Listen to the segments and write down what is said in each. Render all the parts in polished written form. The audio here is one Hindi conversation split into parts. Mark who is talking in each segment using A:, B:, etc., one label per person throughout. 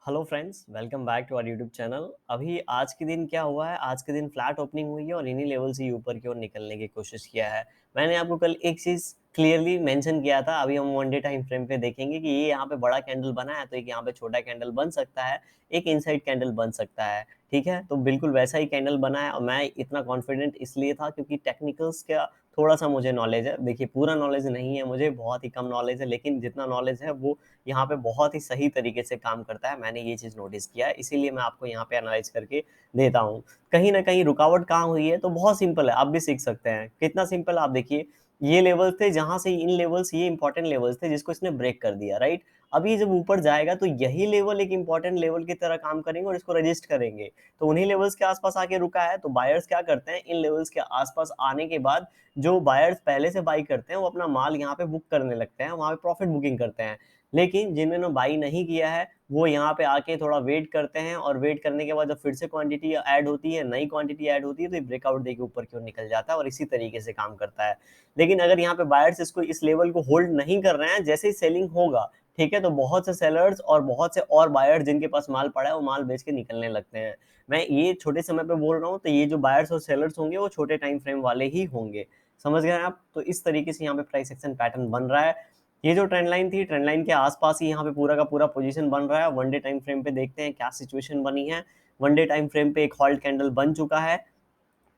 A: Hello friends, welcome back to our YouTube channel. अभी आज के दिन क्या हुआ है, आज के दिन फ्लैट ओपनिंग हुई है और इन्हीं लेवल से ही ऊपर की ओर निकलने की कोशिश किया है। मैंने आपको कल एक चीज़ क्लियरली मेंशन किया था, अभी हम वन डे टाइम फ्रेम पे देखेंगे कि ये यहाँ पे बड़ा कैंडल बना है, तो एक यहाँ पे छोटा कैंडल बन सकता है, एक इनसाइड कैंडल बन सकता है, ठीक है? तो बिल्कुल वैसा ही कैंडल बना है और मैं इतना कॉन्फिडेंट इसलिए था क्योंकि टेक्निकल्स का थोड़ा-सा मुझे नॉलेज है। देखिए, पूरा नॉलेज नहीं है मुझे, बहुत ही कम नॉलेज है, लेकिन जितना नॉलेज है वो यहाँ पे बहुत ही सही तरीके से काम करता है, मैंने ये चीज़ नोटिस किया है, इसीलिए मैं आपको यहाँ पे एनालाइज़ करके देता हूँ। कहीं न कहीं रुकावट कहाँ हुई है, तो बहुत सिंपल है, आप भी सीख सकते हैं। कितना सिंपल आप देखिए, ये लेवल्स थे जहाँ से इन लेवल्स ये इम्पोर्टेंट लेवल्स थे जिसको इसने ब्रेक कर दिया, राइट? अभी जब ऊपर जाएगा तो यही लेवल एक इम्पोर्टेंट लेवल की तरह काम करेंगे और इसको रजिस्ट करेंगे। तो उन्हीं लेवल्स के आस-पास आके रुका है, तो बायर्स क्या करते हैं, इन लेवल्स के आस-पास आने के बाद जो बायर्स पहले से बाय करते हैं, वो अपना माल यहाँ पे बुक करने लगते हैं, वहाँ पे प्रॉफिट बुकिंग करते हैं। लेकिन जिन्होंने बाई नहीं किया है, वो यहाँ पे आके थोड़ा वेट करते हैं और वेट करने के बाद जब फिर से क्वांटिटी ऐड होती है, नई क्वांटिटी ऐड होती है, तो ये ब्रेकआउट देके ऊपर की ओर निकल जाता है और इसी तरीके से काम करता है। लेकिन अगर यहाँ पे बायर्स इसको इस लेवल को होल्ड नहीं कर रहे हैं, जैसे ही सेलिंग होगा, ठीक है? तो बहुत से सेलर्स और बहुत से और बायर्स जिनके पास माल पड़ा है, वो माल बेच के निकलने लगते हैं। मैं ये छोटे समय पे बोल रहा हूँ, तो ये जो बायर्स और सेलर्स होंगे, वो छोटे टाइम फ्रेम वाले ही होंगे। समझ गए आप? तो इस तरीके से यहाँ पे प्राइस एक्शन पैटर्न बन रहा है। ये जो ट्रेंड लाइन थी, ट्रेंड लाइन के आस-पास ही यहाँ पे पूरा का पूरा पोज़ीशन बन रहा है। वन डे टाइम फ्रेम पे देखते हैं क्या सिचुएशन बनी है। वन डे टाइम फ्रेम पे एक हॉल्ट कैंडल बन चुका है।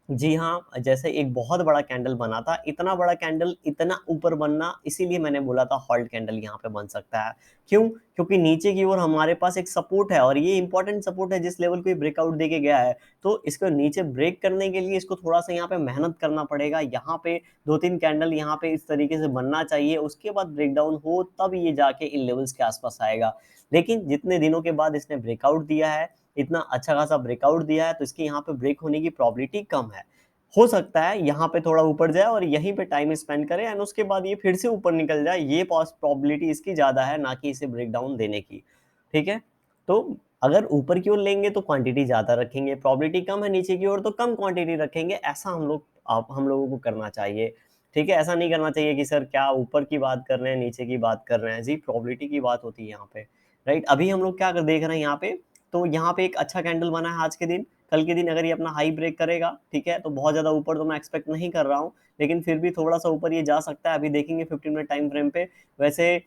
A: जी हाँ, जैसे एक बहुत बड़ा कैंडल बना था, इतना बड़ा कैंडल इतना ऊपर बनना इसीलिए मैंने बोला था हॉल्ट कैंडल यहाँ पे बन सकता है। क्यों? क्योंकि नीचे की ओर हमारे पास एक सपोर्ट है और ये इम्पोर्टेंट सपोर्ट है जिस लेवल को ये ब्रेकआउट देके गया है। तो इसको नीचे ब्रेक करने के लिए इसको थोड़ा-सा यहाँ पे मेहनत करना पड़ेगा। यहाँ पे 2-3 कैंडल यहाँ पे इस तरीके से बनना चाहिए, उसके बाद ब्रेकडाउन हो तब ये जाके इन लेवल्स के आस-पास आएगा। लेकिन जितने दिनों के बाद इसने ब्रेकआउट दिया है, इतना अच्छा खासा ब्रेकआउट दिया है, तो इसके यहाँ पे ब्रेक होने की प्रोबेबिलिटी कम है। हो सकता है यहाँ पे थोड़ा ऊपर जाए और यहीं पे टाइम स्पेंड करे एंड उसके बाद ये फिर से ऊपर निकल जाए, ये प्रोबेबिलिटी इसकी ज़्यादा है, ना कि इसे ब्रेकडाउन देने की, ठीक है? तो अगर ऊपर की ओर लेंगे तो क्वांटिटी ज़्यादा रखेंगे, प्रोबेबिलिटी कम है नीचे की ओर तो कम क्वांटिटी रखेंगे, ऐसा हम लोगों को करना चाहिए, ठीक है? ऐसा नहीं करना चाहिए कि सर क्या ऊपर की बात कर रहे हैं, नीचे की बात कर रहे हैं, जी प्रोबेबिलिटी की बात होती है यहाँ पे, राइट? अभी हम लोग क्या देख रहे हैं यहाँ पे, तो यहाँ पे एक अच्छा कैंडल बना है आज के दिन, कल के दिन अगर ये अपना हाई ब्रेक करेगा, ठीक है? तो बहुत ज़्यादा ऊपर तो मैं एक्सपेक्ट नहीं कर रहा हूँ, लेकिन फिर भी थोड़ा-सा ऊपर ये जा सकता है, अभी देखेंगे 15 मिनट टाइम फ्रेम पे। वैसे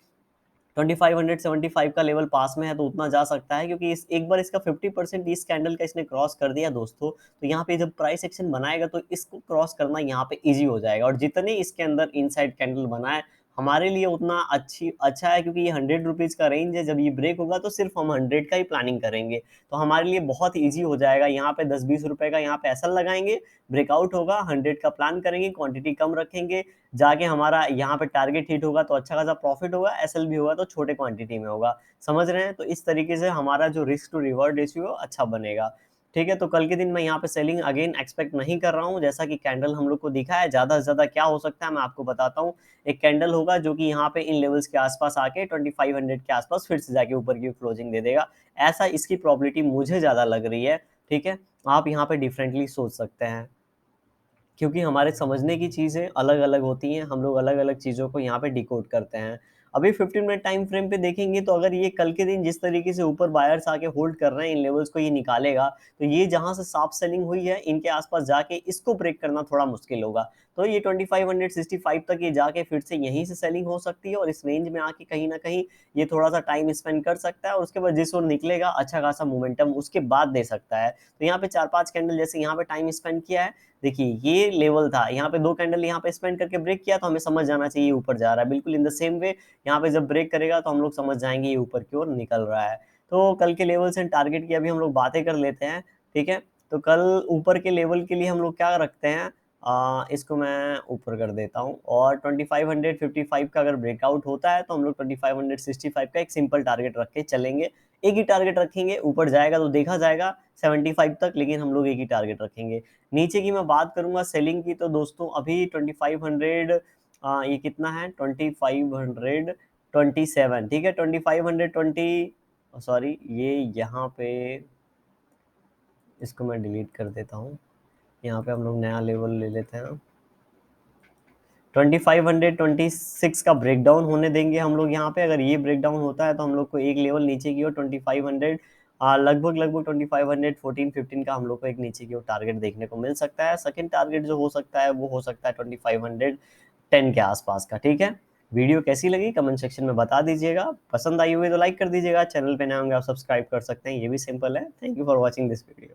A: 2575 का लेवल पास में है तो उतना जा सकता है क्योंकि इस एक बार इसका 50% इस कैंडल का इसने क्रॉस कर दिया दोस्तों, तो यहाँ पे जब प्राइस एक्शन बनाएगा तो इसको क्रॉस करना यहाँ पे ईज़ी हो जाएगा और जितने इसके अंदर इनसाइड कैंडल बनाए, हमारे लिए उतना अच्छा है क्योंकि ये ₹100 का रेंज है, जब ये ब्रेक होगा तो सिर्फ़ हम 100 का ही प्लानिंग करेंगे। तो हमारे लिए बहुत ईज़ी हो जाएगा, यहाँ पे 10-20 रुपए का यहाँ पे एसएल लगाएँगे, ब्रेकआउट होगा, 100 का प्लान करेंगे, क्वांटिटी कम रखेंगे, जाके हमारा यहाँ पे टारगेट हिट होगा तो अच्छा खासा प्रॉफिट होगा, एसएल भी होगा तो छोटे क्वांटिटी में होगा। समझ रहे हैं? तो इस तरीके से हमारा जो रिस्क टू रिवॉर्ड रेशियो अच्छा बनेगा। ठीक है? तो कल के दिन मैं यहाँ पे सेलिंग अगेन एक्सपेक्ट नहीं कर रहा हूँ, जैसा कि कैंडल हम लोग को दिखा है, ज़्यादा से ज़्यादा क्या हो सकता है मैं आपको बताता हूँ। एक कैंडल होगा जो कि यहाँ पे इन लेवल्स के आस-पास आके 2500 के आस-पास फिर से जाके ऊपर की क्लोजिंग दे देगा। ऐसा इसकी प्रोबेबिलिटी मुझे ज़्यादा लग रही है, ठीक है? आप यहाँ पे डिफरेंटली सोच सकते हैं। क्योंकि हमारे समझने की चीज़ें अलग-अलग होती हैं, हम लोग अलग-अलग चीज़ों को यहाँ पे डिकोड करते हैं। अभी 15 मिनट टाइम फ्रेम पे देखेंगे तो अगर ये कल के दिन जिस तरीके से ऊपर बायर्स आके होल्ड कर रहे हैं, इन लेवल्स को ये निकालेगा, तो ये जहाँ से शॉर्प सेलिंग हुई है, इनके आस-पास जाके इसको ब्रेक करना थोड़ा मुश्किल होगा। तो ये 2565 तक ये जाके फिर से यहीं से सेलिंग हो सकती है और इस रेंज में आके कहीं न कहीं ये थोड़ा-सा टाइम स्पेंड कर सकता है और उसके बाद जिस ओर निकलेगा अच्छा खासा मोमेंटम उसके बाद दे सकता है। तो यहाँ पे 4-5 कैंडल जैसे यहाँ पे टाइम स्पेंड किया है, देखिए ये लेवल था, यहाँ पे 2 कैंडल यहाँ पे स्पेंड करके ब्रेक किया तो हमें समझ जाना चाहिए ऊपर जा रहा है। बिल्कुल इन द सेम वे यहाँ पे जब ब्रेक करेगा तो हम लोग समझ जाएँगे ये ऊपर की ओर निकल रहा है। तो कल के लेवल्स एंड टारगेट की अभी हम लोग बातें कर लेते हैं, ठीक है? तो कल ऊपर के लेवल के लिए हम लोग क्या रखते हैं, इसको मैं ऊपर कर देता हूँ और 2555 का अगर ब्रेकआउट होता है तो हम लोग 2565 का एक सिंपल टारगेट रख के चलेंगे। एक ही टारगेट रखेंगे, ऊपर जाएगा तो देखा जाएगा 75 तक, लेकिन हम लोग एक ही टारगेट रखेंगे। नीचे की मैं बात करूँगा सेलिंग की तो दोस्तों अभी 2500, ये कितना है 2527, ठीक है? 2520, सॉरी ये यहाँ पे इसको मैं डिलीट कर देता हूँ। यहाँ पे हम लोग नया लेवल ले लेते हैं। 2500 26 का ब्रेकडाउन होने देंगे हम लोग यहाँ पे। अगर ये ब्रेकडाउन होता है तो हम लोग को एक लेवल नीचे की ओर 2500 लगभग लगभग 2500 14 15 का हम लोग को एक नीचे की ओर टारगेट देखने को मिल सकता है। सेकंड टारगेट जो हो सकता है वो हो सकता है 2510 के आसपास का। ठीक है, वीडियो कैसी लगी कमेंट सेक्शन में बता दीजिएगा। पसंद आई हुई तो लाइक कर दीजिएगा, चैनल पे नए होंगे आप सब्सक्राइब कर सकते हैं, ये भी सिंपल है। Thank you for watching this video.